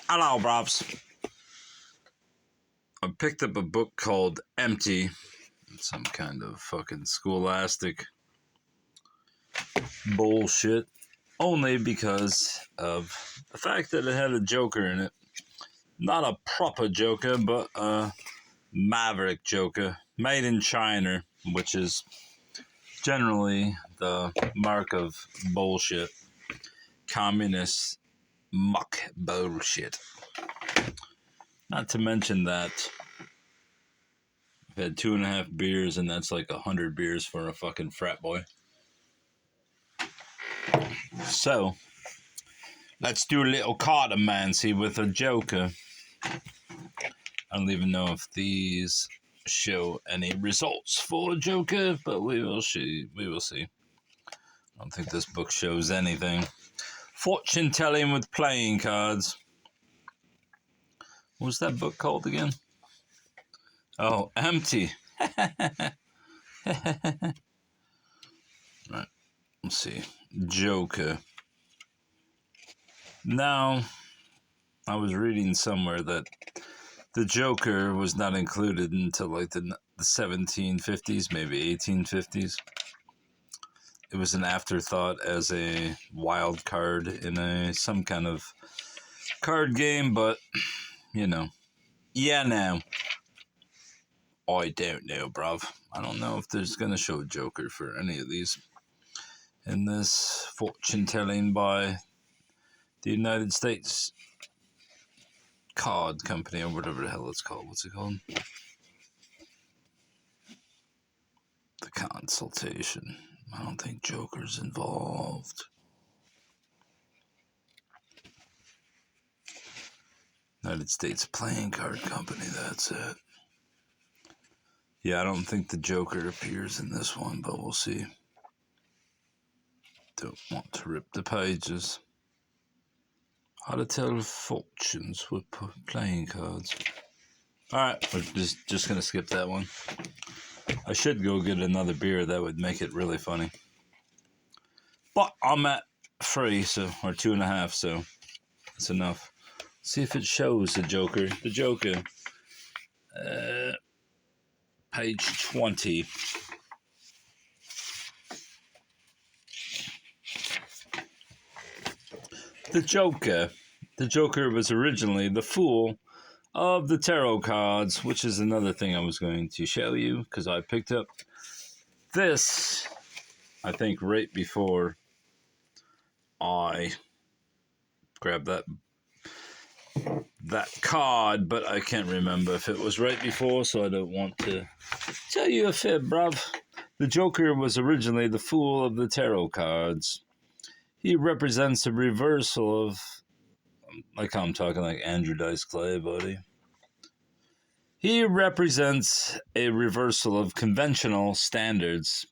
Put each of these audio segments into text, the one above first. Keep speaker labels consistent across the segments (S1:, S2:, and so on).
S1: Hello, Bobs. I picked up a book called Empty. It's some kind of fucking scholastic bullshit. Only because of the fact that it had a Joker in it. Not a proper Joker, but a maverick Joker. Made in China, which is generally the mark of bullshit. Communist muck bullshit. Not to mention that I've had 2.5 beers, and that's like 100 beers for a fucking frat boy. So, let's do a little Cartomancy with a Joker. I don't even know if these show any results for a Joker, but we will see. I don't think this book shows anything. Fortune telling with playing cards. What was that book called again? Oh, Empty. Right, let's see. Joker. Now, I was reading somewhere that the Joker was not included until like the 1750s, maybe 1850s. It was an afterthought as a wild card in some kind of card game, but, you know. Yeah, no. I don't know, bruv. I don't know if there's going to show Joker for any of these. In this fortune telling by the United States Card Company, or whatever the hell it's called. What's it called? The Consultation. I don't think Joker's involved. United States Playing Card Company, that's it. Yeah, I don't think the Joker appears in this one, but we'll see. Don't want to rip the pages. How to tell fortunes with playing cards. Alright, we're just going to skip that one. I should go get another beer. That would make it really funny. But I'm at 3, or 2.5, so that's enough. See if it shows the Joker. The Joker. Page 20. The Joker. The Joker was originally the Fool of the tarot cards, which is another thing I was going to show you, because I picked up this, I think, right before I grabbed that card, but I can't remember if it was right before, so I don't want to tell you a fib, bruv. The Joker was originally the Fool of the tarot cards. He represents a reversal of, like I'm talking like Andrew Dice Clay, buddy. He represents a reversal of conventional standards.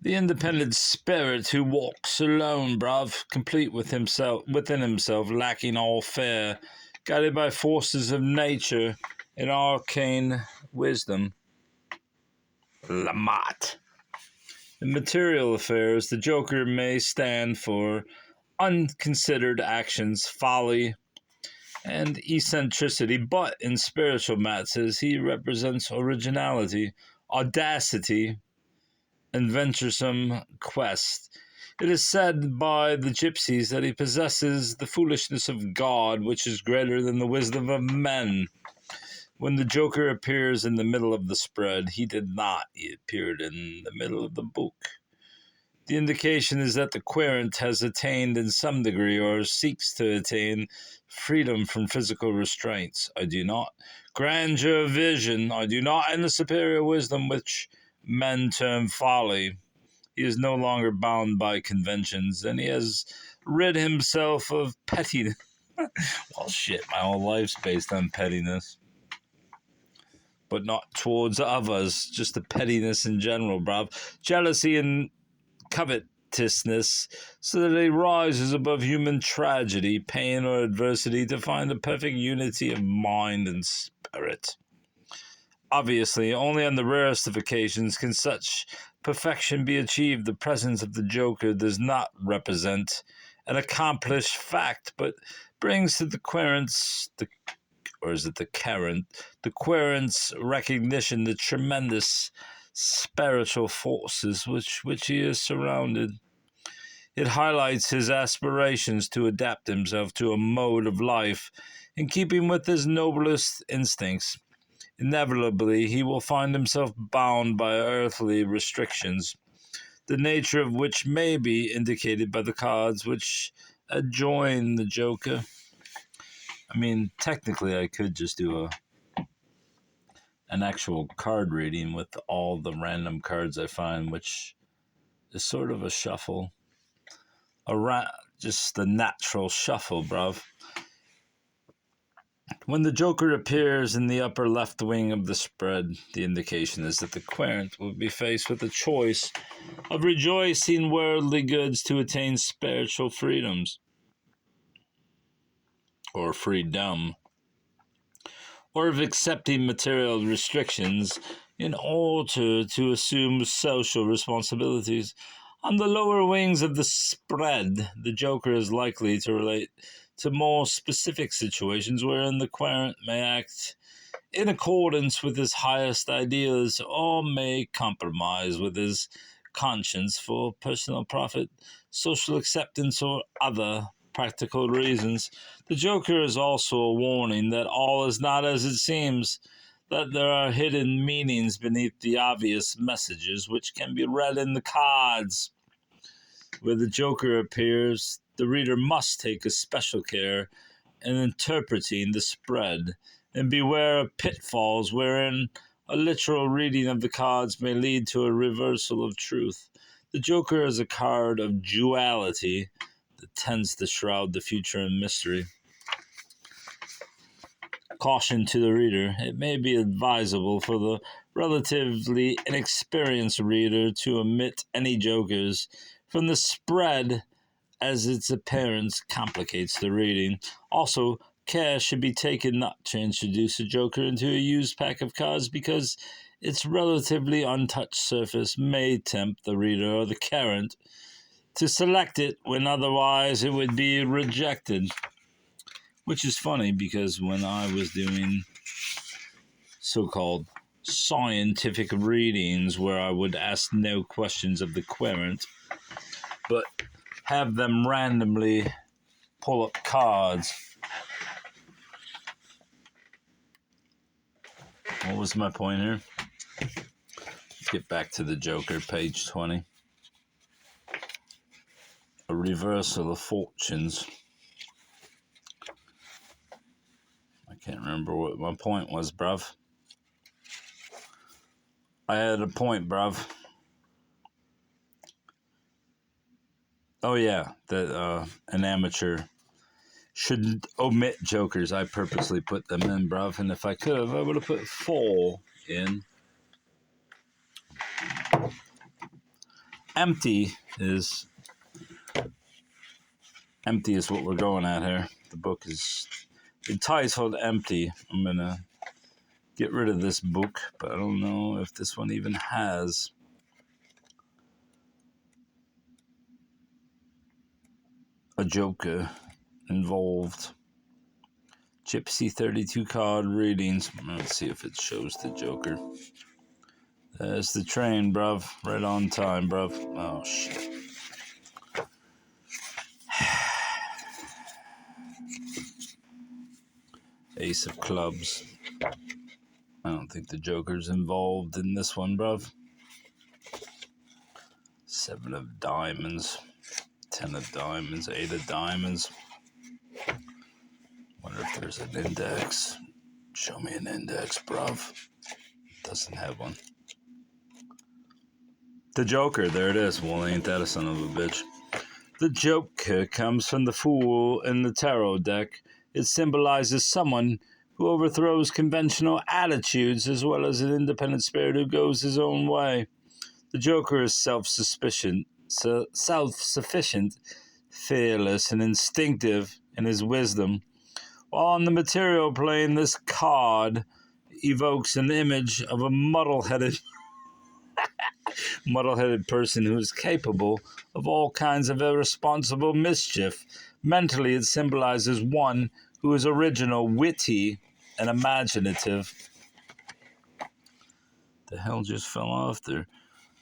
S1: The independent spirit who walks alone, bruv, complete within himself, lacking all fear, guided by forces of nature and arcane wisdom. Lamat. In material affairs, the Joker may stand for unconsidered actions, folly, and eccentricity, but in spiritual matters, he represents originality, audacity, and venturesome quest. It is said by the gypsies that he possesses the foolishness of God, which is greater than the wisdom of men. When the Joker appears in the middle of the spread, he did not. He appeared in the middle of the book. The indication is that the querent has attained in some degree, or seeks to attain, freedom from physical restraints. I do not. Grandeur of vision. I do not. And the superior wisdom which men term folly. He is no longer bound by conventions, and he has rid himself of pettiness. Well, shit, my whole life's based on pettiness. But not towards others, just the pettiness in general, bruv. Jealousy and covetousness, so that he rises above human tragedy, pain, or adversity to find a perfect unity of mind and spirit. Obviously, only on the rarest of occasions can such perfection be achieved. The presence of the Joker does not represent an accomplished fact, but brings to the querents, the querents recognition the tremendous spiritual forces which he is surrounded. It highlights his aspirations to adapt himself to a mode of life in keeping with his noblest instincts. Inevitably, he will find himself bound by earthly restrictions, the nature of which may be indicated by the cards which adjoin the Joker. I mean, technically, I could just do an actual card reading with all the random cards I find, which is sort of a shuffle. Just the natural shuffle, bruv. When the Joker appears in the upper left wing of the spread, the indication is that the querent will be faced with a choice of rejoicing worldly goods to attain spiritual freedoms, or freedom, or of accepting material restrictions in order to assume social responsibilities. On the lower wings of the spread, the Joker is likely to relate to more specific situations wherein the querent may act in accordance with his highest ideals or may compromise with his conscience for personal profit, social acceptance, or other practical reasons. The Joker is also a warning that all is not as it seems, that there are hidden meanings beneath the obvious messages which can be read in the cards. Where the Joker appears, the reader must take a special care in interpreting the spread, and beware of pitfalls wherein a literal reading of the cards may lead to a reversal of truth. The Joker is a card of duality that tends to shroud the future in mystery. Caution to the reader: it may be advisable for the relatively inexperienced reader to omit any jokers from the spread, as its appearance complicates the reading. Also, care should be taken not to introduce a joker into a used pack of cards, because its relatively untouched surface may tempt the reader or the querent to select it when otherwise it would be rejected. Which is funny, because when I was doing so-called scientific readings where I would ask no questions of the querent, but have them randomly pull up cards. What was my point here? Let's get back to the Joker, page 20. A reversal of fortunes. I can't remember what my point was, bruv. I had a point, bruv. Oh yeah, that an amateur shouldn't omit jokers. I purposely put them in, bruv, and if I could have, I would have put 4 in. Empty is what we're going at here. The book is entitled Empty. I'm gonna get rid of this book, but I don't know if this one even has a joker involved. Gypsy 32 card readings. Let's see if it shows the Joker. There's the train, bruv. Right on time, bruv. Oh, shit. Ace of clubs. I don't think the Joker's involved in this one, bruv. 7 of diamonds. 10 of diamonds. 8 of diamonds. Wonder if there's an index. Show me an index, bruv. Doesn't have one. The Joker, there it is. Well, ain't that a son of a bitch. The Joker comes from the Fool in the tarot deck. It symbolizes someone who overthrows conventional attitudes, as well as an independent spirit who goes his own way. The Joker is self-sufficient, fearless, and instinctive in his wisdom. While on the material plane, this card evokes an image of a muddle-headed muddle-headed person who is capable of all kinds of irresponsible mischief. Mentally, it symbolizes one who is original, witty, and imaginative. The hell just fell off there?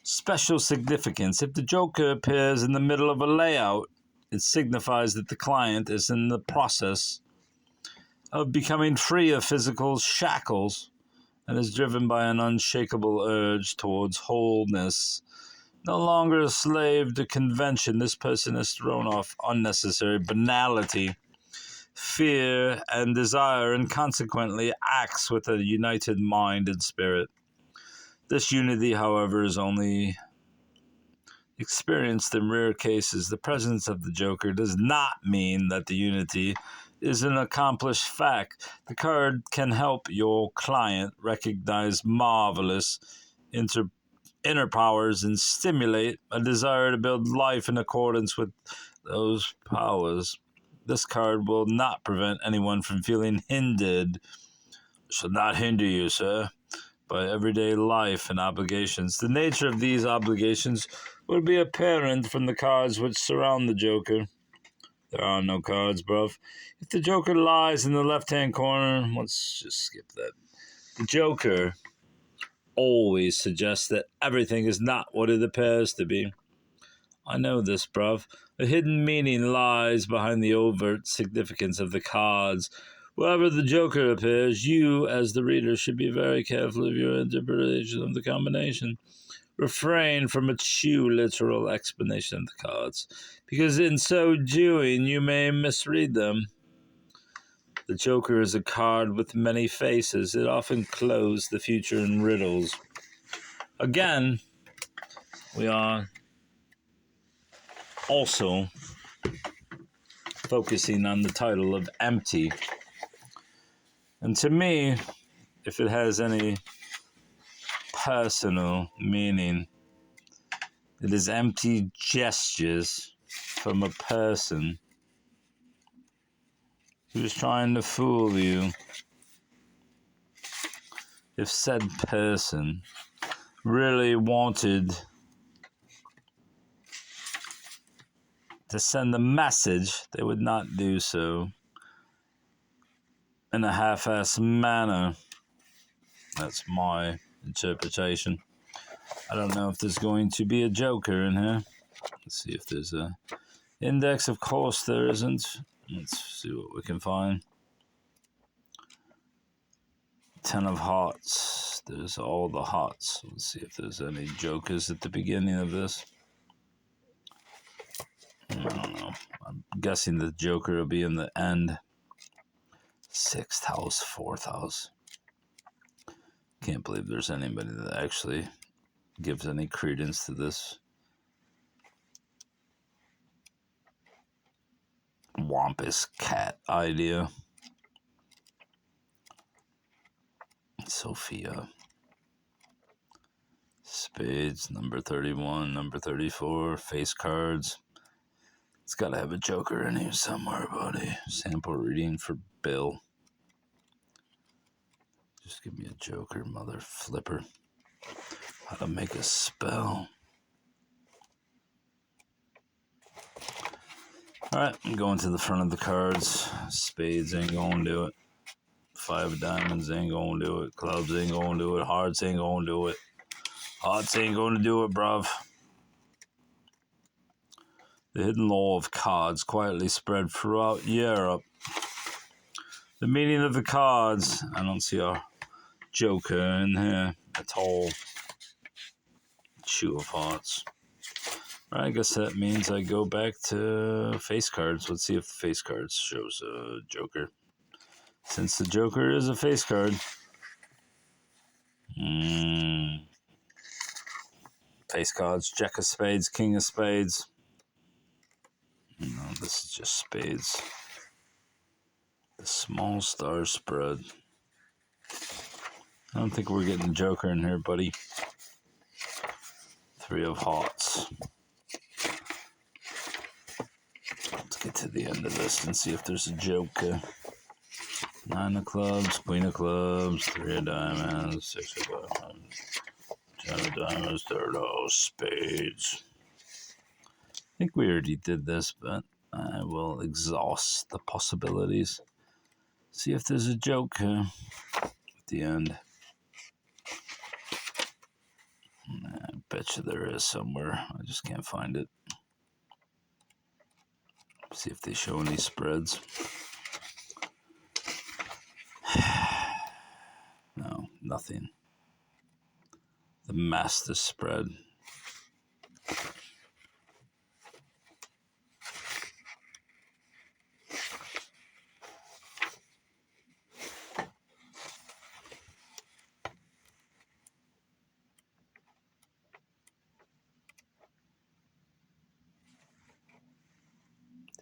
S1: Special significance. If the Joker appears in the middle of a layout, it signifies that the client is in the process of becoming free of physical shackles and is driven by an unshakable urge towards wholeness. No longer a slave to convention, this person has thrown off unnecessary banality, fear, and desire, and consequently acts with a united mind and spirit. This unity, however, is only experienced in rare cases. The presence of the Joker does not mean that the unity is an accomplished fact. The card can help your client recognize marvelous inner powers and stimulate a desire to build life in accordance with those powers. This card will not prevent anyone from feeling hindered. Should not hinder you, sir, by everyday life and obligations. The nature of these obligations will be apparent from the cards which surround the Joker. There are no cards, bruv. If the Joker lies in the left-hand corner, let's just skip that. The Joker always suggests that everything is not what it appears to be. I know this, bruv. A hidden meaning lies behind the overt significance of the cards. Wherever the Joker appears, you, as the reader, should be very careful of your interpretation of the combination. Refrain from a too literal explanation of the cards, because in so doing, you may misread them. The Joker is a card with many faces. It often clothes the future in riddles. Again, we are also focusing on the title of Empty. And to me, if it has any personal meaning, it is empty gestures from a person who's trying to fool you. If said person really wanted to send a message, they would not do so in a half-assed manner. That's my interpretation. I don't know if there's going to be a Joker in here. Let's see if there's a index. Of course there isn't. Let's see what we can find. 10 of hearts. There's all the hearts. Let's see if there's any Jokers at the beginning of this. I don't know. I'm guessing the Joker will be in the end. 6th house, 4th house. Can't believe there's anybody that actually gives any credence to this wampus cat idea. Sophia. Spades, number 31, number 34, face cards. It's got to have a Joker in here somewhere, buddy. Sample reading for Bill. Just give me a Joker, mother flipper. How to make a spell. Alright, I'm going to the front of the cards. Spades ain't gonna do it. 5 of diamonds ain't gonna do it. Clubs ain't gonna do it. Hearts ain't gonna do it. Hearts ain't gonna do it, bruv. The hidden law of cards quietly spread throughout Europe. The meaning of the cards. I don't see a Joker in here at all. 2 of hearts. I guess that means I go back to face cards. Let's see if the face cards shows a Joker. Since the Joker is a face card. Face cards, Jack of Spades, King of Spades. No, this is just spades. The small star spread. I don't think we're getting Joker in here, buddy. 3 of hearts. Let's get to the end of this and see if there's a Joker. 9 of clubs, Queen of clubs, 3 of diamonds, 6 of diamonds, 10 of diamonds, third of spades. I think we already did this, but I will exhaust the possibilities. See if there's a joke at the end. I bet you there is somewhere. I just can't find it. See if they show any spreads. No, nothing. The master spread.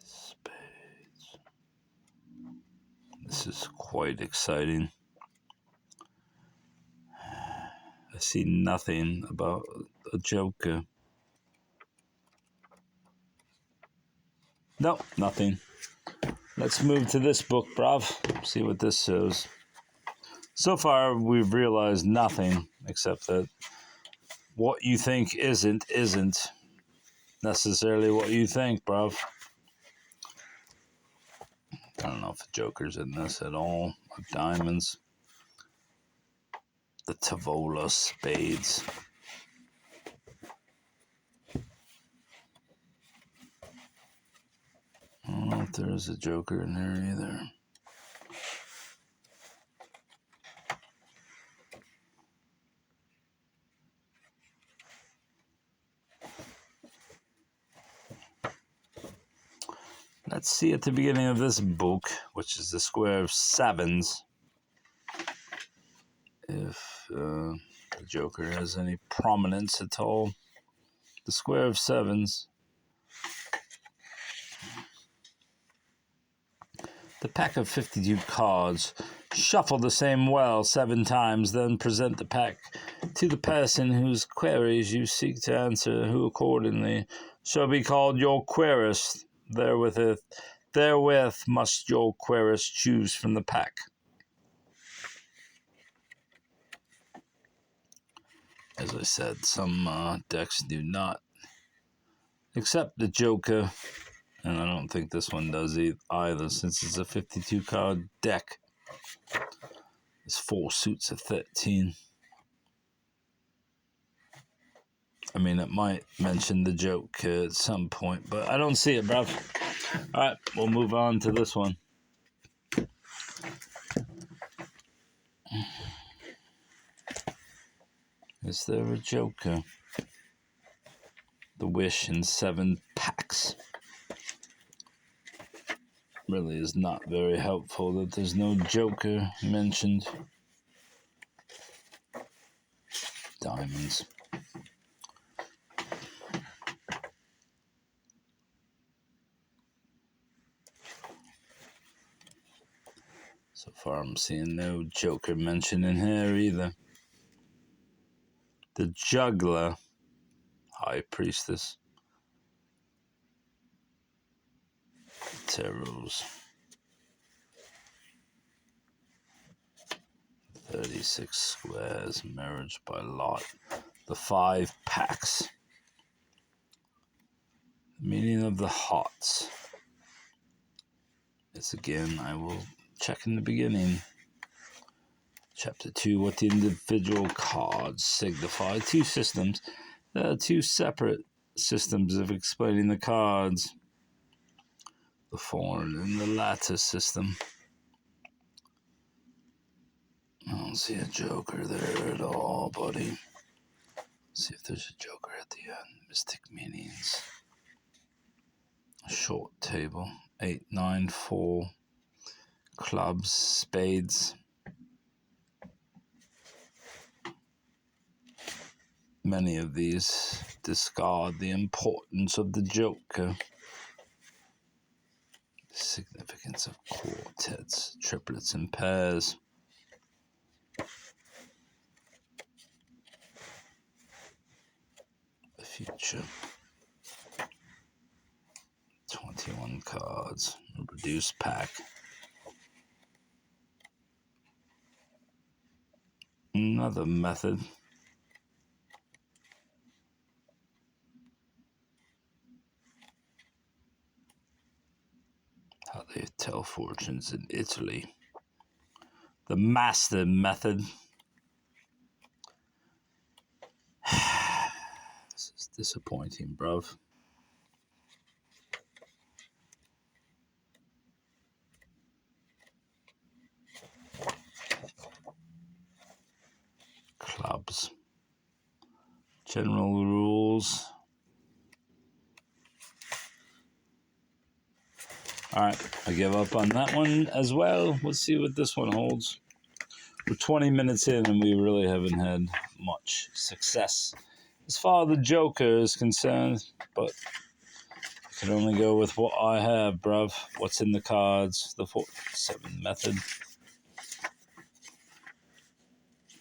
S1: Spades. This is quite exciting. I see nothing about a joker. Nope, nothing. Let's move to this book, bruv. See what this shows. So far, we've realized nothing except that what you think isn't necessarily what you think, bruv. I don't know if the joker's in this at all. Diamonds. The Tavola spades. I don't know if there's a joker in there either. Let's see at the beginning of this book, which is the square of sevens, if the joker has any prominence at all. The square of sevens. The pack of 52 cards. Shuffle the same well 7 times, then present the pack to the person whose queries you seek to answer, who accordingly shall be called your querist. Therewith must your querist choose from the pack. As I said, some decks do not accept the joker, and I don't think this one does either, since it's a 52 card deck. It's 4 suits of 13. I mean, it might mention the joke at some point, but I don't see it, bruv. Alright, we'll move on to this one. Is there a joker? The wish in 7 packs. Really is not very helpful that there's no joker mentioned. Diamonds. So far I'm seeing no joker mentioned in here either. The juggler. High priestess. Tarots. 36 squares. Marriage by lot. The 5 packs. The meaning of the hearts. This again, I will check in the beginning. Chapter 2, what the individual cards signify. 2 systems. There are 2 separate systems of explaining the cards. The former and the latter system. I don't see a joker there at all, buddy. See if there's a joker at the end. Mystic meanings. A short table. 8, 9, 4. Clubs, spades. Many of these discard the importance of the joker. The significance of quartets, triplets, and pairs. The future. 21 cards. A reduced pack. Another method. They tell fortunes in Italy. The master method. This is disappointing, bruv. Clubs. General rules. Alright, I give up on that one as well. Let's see what this one holds. We're 20 minutes in and we really haven't had much success as far as the Joker is concerned, but I can only go with what I have, bruv. What's in the cards, the 4-7 method.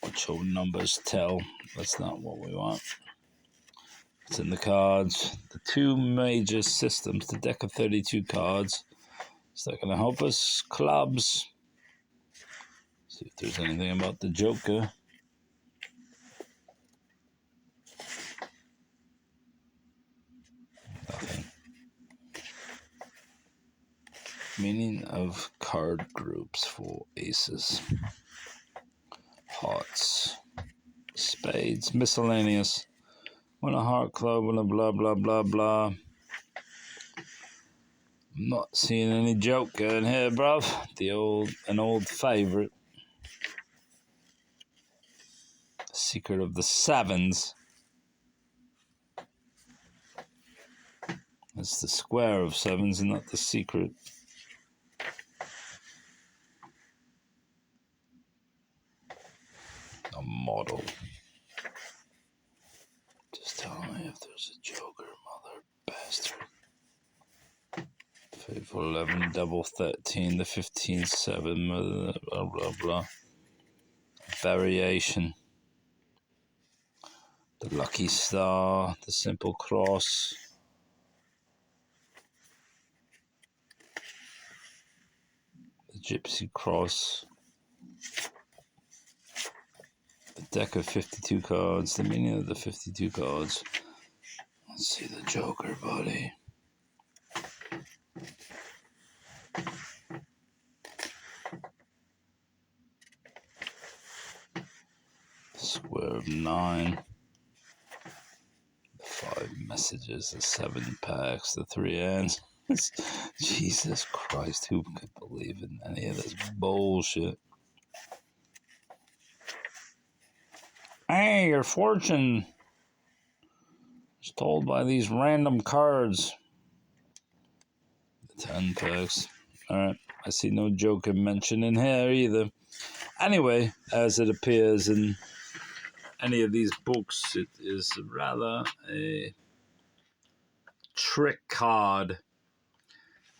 S1: Which all numbers tell. That's not what we want. What's in the cards? The two major systems, the deck of 32 cards. Is that going to help us? Clubs. See if there's anything about the Joker. Nothing. Meaning of card groups for aces. Hearts. Spades. Miscellaneous. When a heart club, when a blah, blah, blah, blah. I'm not seeing any Joker in here, bruv. An old favourite. Secret of the Sevens. It's the square of sevens and not the secret. A model. Just tell me if there's a Joker, mother bastard. Faithful 11, double 13, the 15, 7, blah, blah, blah. Variation. The lucky star, the simple cross. The gypsy cross. The deck of 52 cards, the meaning of the 52 cards. Let's see the Joker, buddy. Square of 9. The 5 messages, the 7 packs, the 3 hands. Jesus Christ, who could believe in any of this bullshit? Hey, your fortune is told by these random cards. The 10 packs. Alright, I see no Joker mentioned in here either. Anyway, as it appears in any of these books, it is rather a trick card.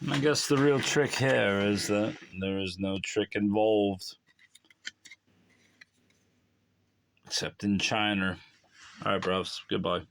S1: And I guess the real trick here is that there is no trick involved. Except in China. Alright, bros. Goodbye.